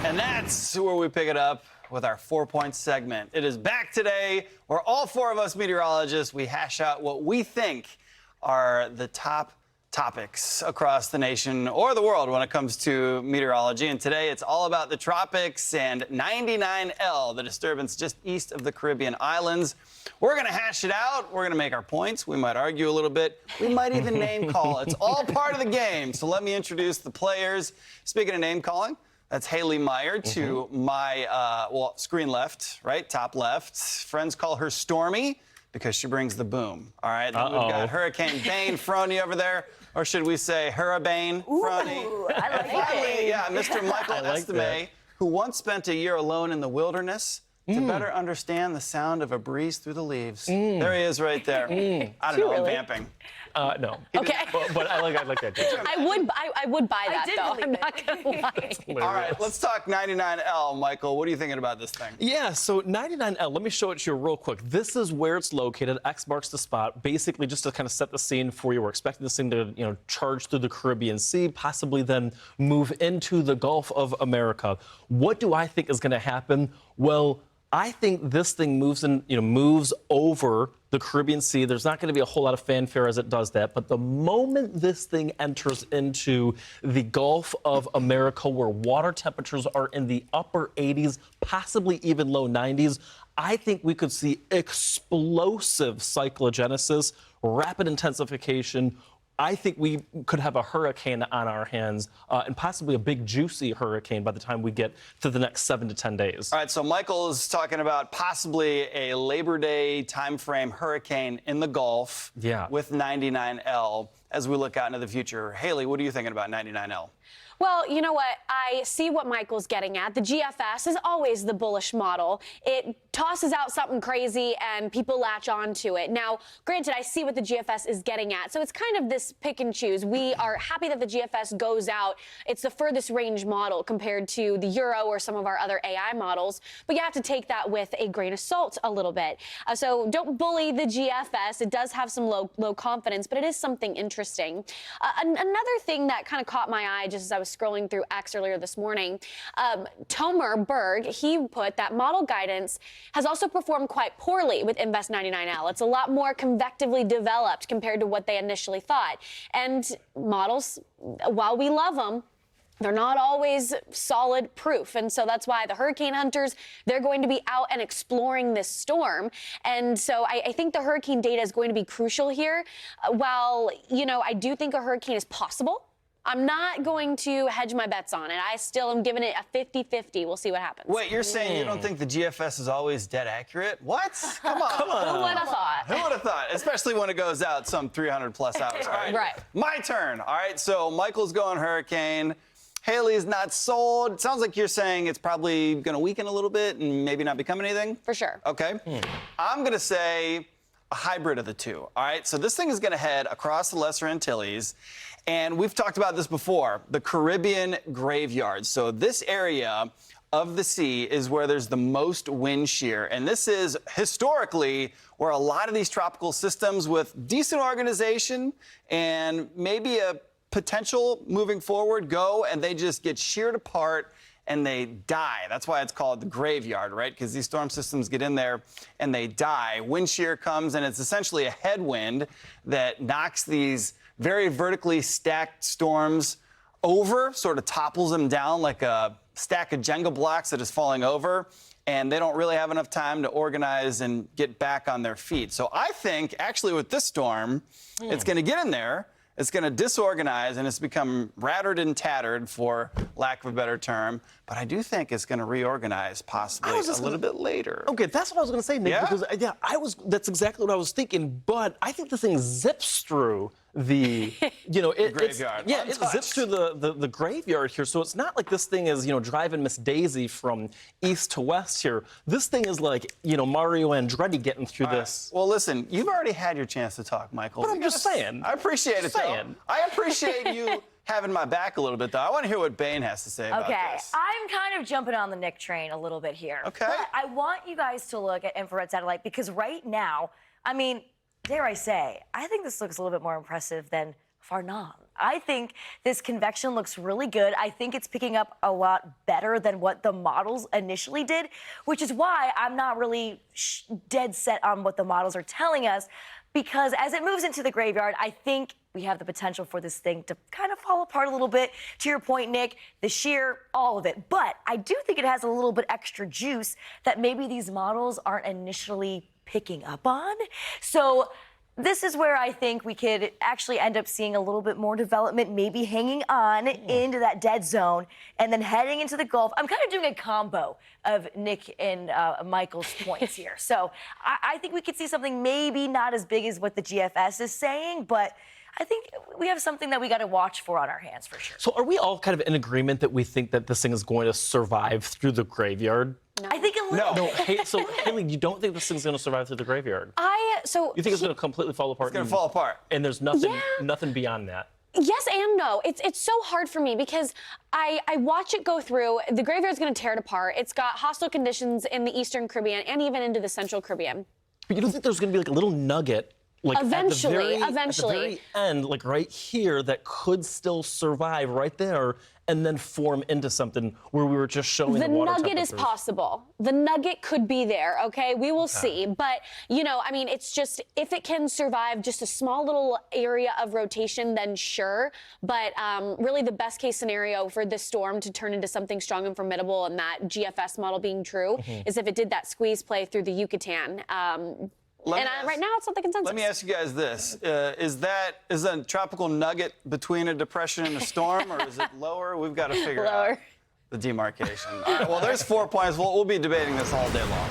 And that's where we pick it up with our 4-point segment. It is back today where all four of us meteorologists, we hash out what we think are the top topics across the nation or the world when it comes to meteorology. And today it's all about the tropics and 99L, the disturbance just east of the Caribbean islands. We're going to hash it out. We're going to make our points. We might argue a little bit. We might even name call. It's all part of the game. So let me introduce the players. Speaking of name calling, that's Haley Meier to my, screen left, right, top left. Friends call her Stormy because she brings the boom. All right, then we've got Hurricane Bayne Froney over there. Or should we say Hurricane Froney? I like Finally, yeah, Mr. Michael Estime, who once spent a year alone in the wilderness to better understand the sound of a breeze through the leaves. There he is right there. I don't know, I'm vamping. No. Okay. But I like that. I would buy that, though. I'm not going to lie. All right, let's talk 99L. Michael, what are you thinking about this thing? Yeah, so 99L, let me show it to you real quick. This is where it's located. X marks the spot. Basically, just to kind of set the scene for you, we're expecting this thing to, charge through the Caribbean Sea, possibly then move into the Gulf of America. What do I think is going to happen? Well, I think this thing moves over the Caribbean Sea. There's not going to be a whole lot of fanfare as it does that. But the moment this thing enters into the Gulf of America, where water temperatures are in the upper 80s, possibly even low 90s, I think we could see explosive cyclogenesis, rapid intensification. I think we could have a hurricane on our hands, and possibly a big, juicy hurricane by the time we get to the next 7 to 10 days. All right, so Michael is talking about possibly a Labor Day timeframe hurricane in the Gulf with 99L as we look out into the future. Haley, what are you thinking about 99L? Well, you know what? I see what Michael's getting at. The GFS is always the bullish model. It tosses out something crazy and people latch on to it. Now, granted, I see what the GFS is getting at. So it's kind of this pick and choose. We are happy that the GFS goes out. It's the furthest range model compared to the Euro or some of our other AI models. But you have to take that with a grain of salt a little bit. So don't bully the GFS. It does have some low confidence, but it is something interesting. Another thing that kind of caught my eye just as I was scrolling through X earlier this morning, Tomer Berg, he put that model guidance has also performed quite poorly with Invest 99L. It's a lot more convectively developed compared to what they initially thought. And models, while we love them, they're not always solid proof. And so that's why the hurricane hunters, they're going to be out and exploring this storm. And so I think the hurricane data is going to be crucial here. While, I do think a hurricane is possible, I'm not going to hedge my bets on it. I still am giving it a 50-50. We'll see what happens. Wait, you're saying you don't think the GFS is always dead accurate? What? Come on. Who would have thought? Who would have thought? Especially when it goes out some 300 plus hours. All right. Right. My turn. All right. So Michael's going hurricane. Haley's not sold. It sounds like you're saying it's probably going to weaken a little bit and maybe not become anything. For sure. Okay. I'm going to say a hybrid of the two. All right. So this thing is going to head across the Lesser Antilles. And we've talked about this before, the Caribbean graveyard. So this area of the sea is where there's the most wind shear. And this is historically where a lot of these tropical systems with decent organization and maybe a potential moving forward go and they just get sheared apart and they die. That's why it's called the graveyard, right? Because these storm systems get in there and they die. Wind shear comes and it's essentially a headwind that knocks these very vertically stacked storms over, sort of topples them down like a stack of Jenga blocks that is falling over, and they don't really have enough time to organize and get back on their feet. So I think, actually, with this storm, it's going to get in there, it's going to disorganize, and it's become rattered and tattered, for lack of a better term. But I do think it's going to reorganize possibly a little bit later. Okay, that's what I was going to say, Nick. Yeah? Because, that's exactly what I was thinking. But I think the thing zips through the, graveyard. It zips through the graveyard here. So it's not like this thing is, driving Miss Daisy from east to west here. This thing is like, Mario Andretti getting through this. Well, listen, you've already had your chance to talk, Michael. But I'm just saying. I appreciate it, though. I appreciate you having my back a little bit, though. I want to hear what Bayne has to say about this. I'm kind of jumping on the Nick train a little bit here. Okay. But I want you guys to look at infrared satellite because right now, dare I say, I think this looks a little bit more impressive than Farnham. I think this convection looks really good. I think it's picking up a lot better than what the models initially did, which is why I'm not really dead set on what the models are telling us, because as it moves into the graveyard, I think we have the potential for this thing to kind of fall apart a little bit. To your point, Nick, the shear, all of it. But I do think it has a little bit extra juice that maybe these models aren't initially picking up on. So this is where I think we could actually end up seeing a little bit more development, maybe hanging on into that dead zone and then heading into the Gulf. I'm kind of doing a combo of Nick and Michael's points here. So I think we could see something maybe not as big as what the GFS is saying, but I think we have something that we got to watch for on our hands for sure. So are we all kind of in agreement that we think that this thing is going to survive through the graveyard? No. I think a little. No. So Haley, you don't think this thing's going to survive through the graveyard? You think it's going to completely fall apart? It's going to fall apart. And there's nothing beyond that. Yes and no. It's so hard for me because I watch it go through. The graveyard's going to tear it apart. It's got hostile conditions in the Eastern Caribbean and even into the Central Caribbean. But you don't think there's going to be like a little nugget, like eventually, at the very end, like right here, that could still survive right there and then form into something where we were just showing the water nugget is possible. The nugget could be there, okay? We will see. But, you know, I mean, it's just, if it can survive just a small little area of rotation, then sure. But really the best case scenario for this storm to turn into something strong and formidable, and that GFS model being true, is if it did that squeeze play through the Yucatan. Right now, it's not the consensus. Let me ask you guys this. Is a tropical nugget between a depression and a storm, or is it lower? We've got to figure out the demarcation. All right, well, there's 4 points. We'll be debating this all day long.